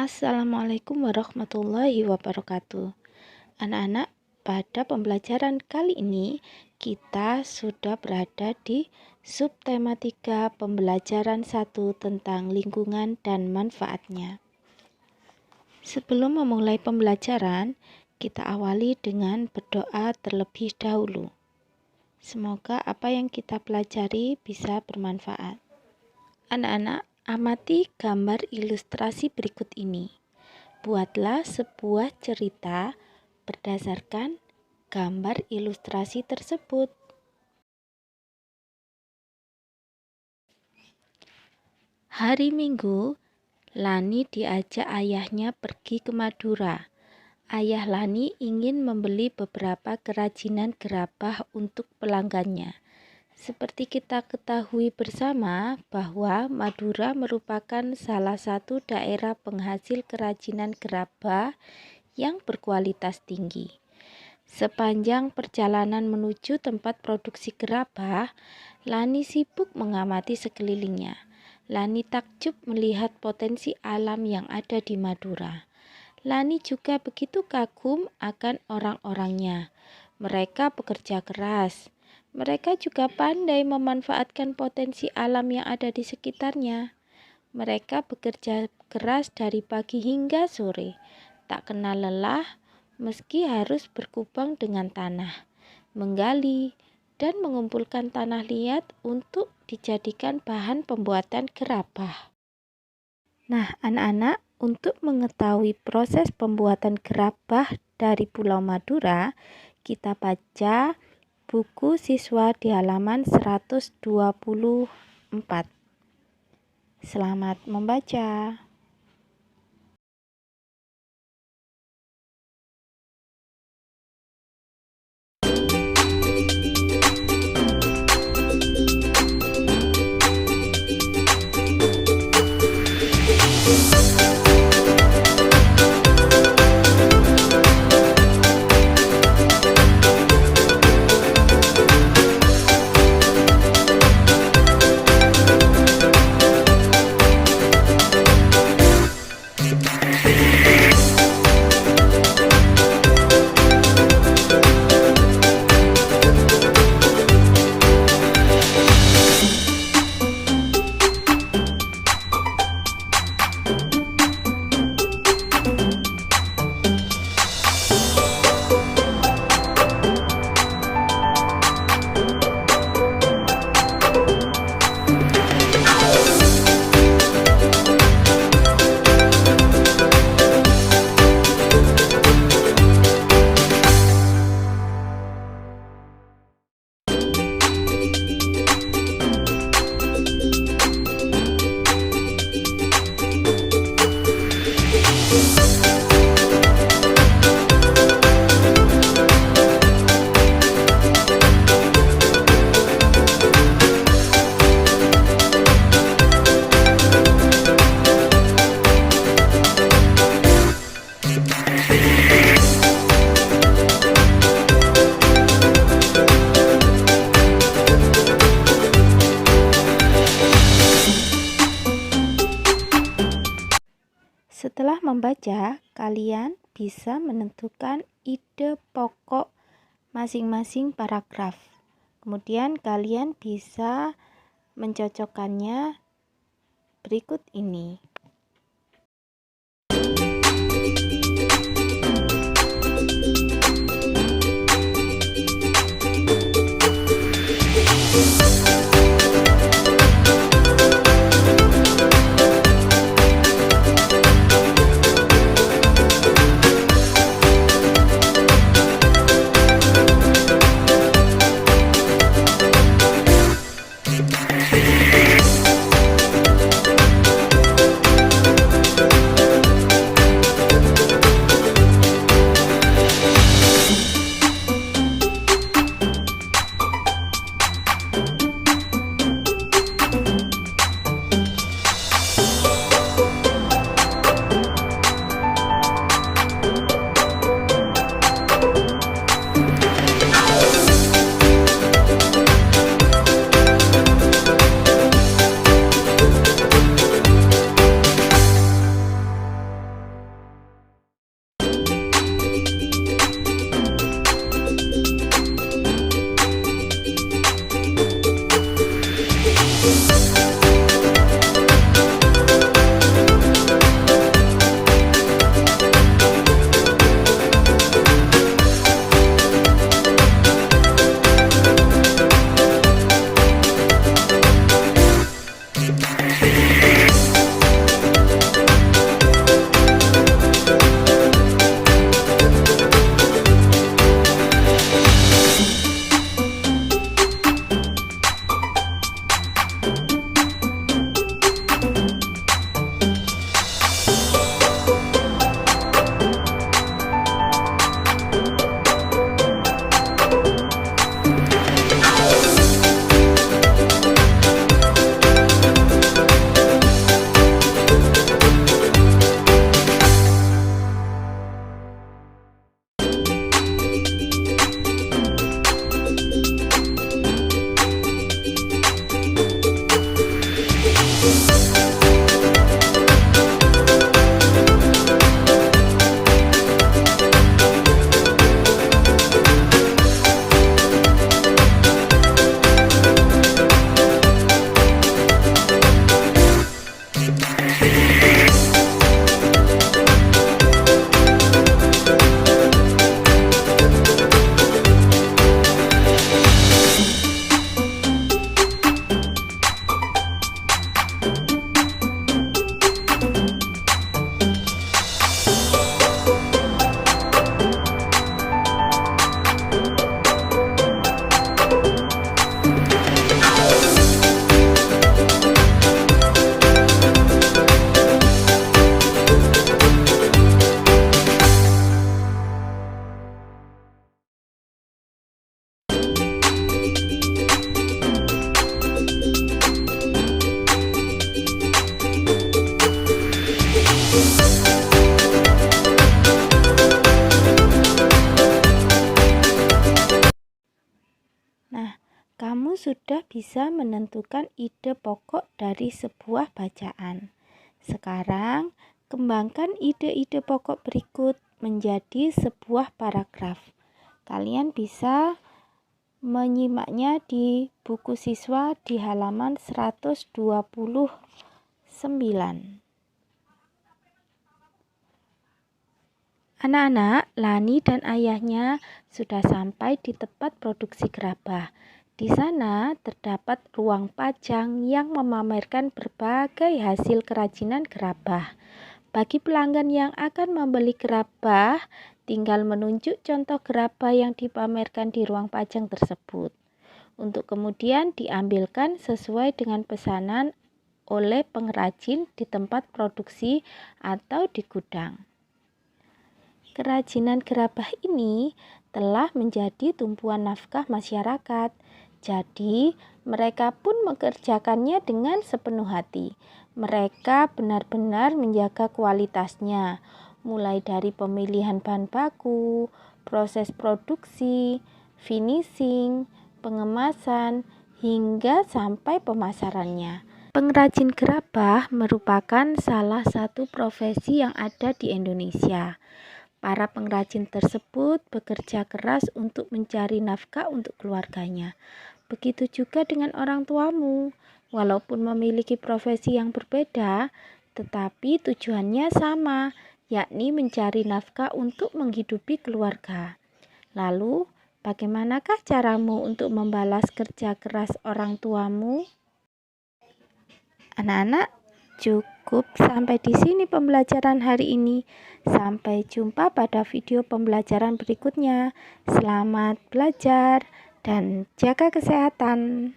Assalamualaikum warahmatullahi wabarakatuh. Anak-anak, pada pembelajaran kali ini kita sudah berada di subtematika pembelajaran 1 tentang lingkungan dan manfaatnya. Sebelum memulai pembelajaran, kita awali dengan berdoa terlebih dahulu. Semoga apa yang kita pelajari bisa bermanfaat. Anak-anak, amati gambar ilustrasi berikut ini. Buatlah sebuah cerita berdasarkan gambar ilustrasi tersebut. Hari Minggu, Lani diajak ayahnya pergi ke Madura. Ayah Lani ingin membeli beberapa kerajinan gerabah untuk pelanggannya. Seperti kita ketahui bersama bahwa Madura merupakan salah satu daerah penghasil kerajinan gerabah yang berkualitas tinggi. Sepanjang perjalanan menuju tempat produksi gerabah, Lani sibuk mengamati sekelilingnya. Lani takjub melihat potensi alam yang ada di Madura. Lani juga begitu kagum akan orang-orangnya. Mereka bekerja keras. Mereka juga pandai memanfaatkan potensi alam yang ada di sekitarnya. Mereka bekerja keras dari pagi hingga sore, tak kenal lelah meski harus berkubang dengan tanah, menggali, dan mengumpulkan tanah liat untuk dijadikan bahan pembuatan gerabah. Nah, anak-anak, untuk mengetahui proses pembuatan gerabah dari Pulau Madura, kita baca buku siswa di halaman 124. Selamat membaca. Setelah membaca, kalian bisa menentukan ide pokok masing-masing paragraf. Kemudian kalian bisa mencocokkannya berikut ini. sudah bisa menentukan ide pokok dari sebuah bacaan. Sekarang, kembangkan ide-ide pokok berikut menjadi sebuah paragraf. Kalian bisa menyimaknya di buku siswa di halaman 129. Anak-anak, Lani dan ayahnya sudah sampai di tempat produksi gerabah. Di sana terdapat ruang pajang yang memamerkan berbagai hasil kerajinan gerabah. Bagi pelanggan yang akan membeli gerabah, tinggal menunjuk contoh gerabah yang dipamerkan di ruang pajang tersebut, untuk kemudian diambilkan sesuai dengan pesanan oleh pengrajin di tempat produksi atau di gudang. Kerajinan gerabah ini telah menjadi tumpuan nafkah masyarakat. Jadi, mereka pun mengerjakannya dengan sepenuh hati. Mereka benar-benar menjaga kualitasnya, mulai dari pemilihan bahan baku, proses produksi, finishing, pengemasan, hingga sampai pemasarannya. Pengrajin gerabah merupakan salah satu profesi yang ada di Indonesia. Para pengrajin tersebut bekerja keras untuk mencari nafkah untuk keluarganya. Begitu juga dengan orang tuamu. Walaupun memiliki profesi yang berbeda, tetapi tujuannya sama, yakni mencari nafkah untuk menghidupi keluarga. Lalu, bagaimanakah caramu untuk membalas kerja keras orang tuamu? Anak-anak, cukup sampai di sini pembelajaran hari ini. Sampai jumpa pada video pembelajaran berikutnya. Selamat belajar dan jaga kesehatan.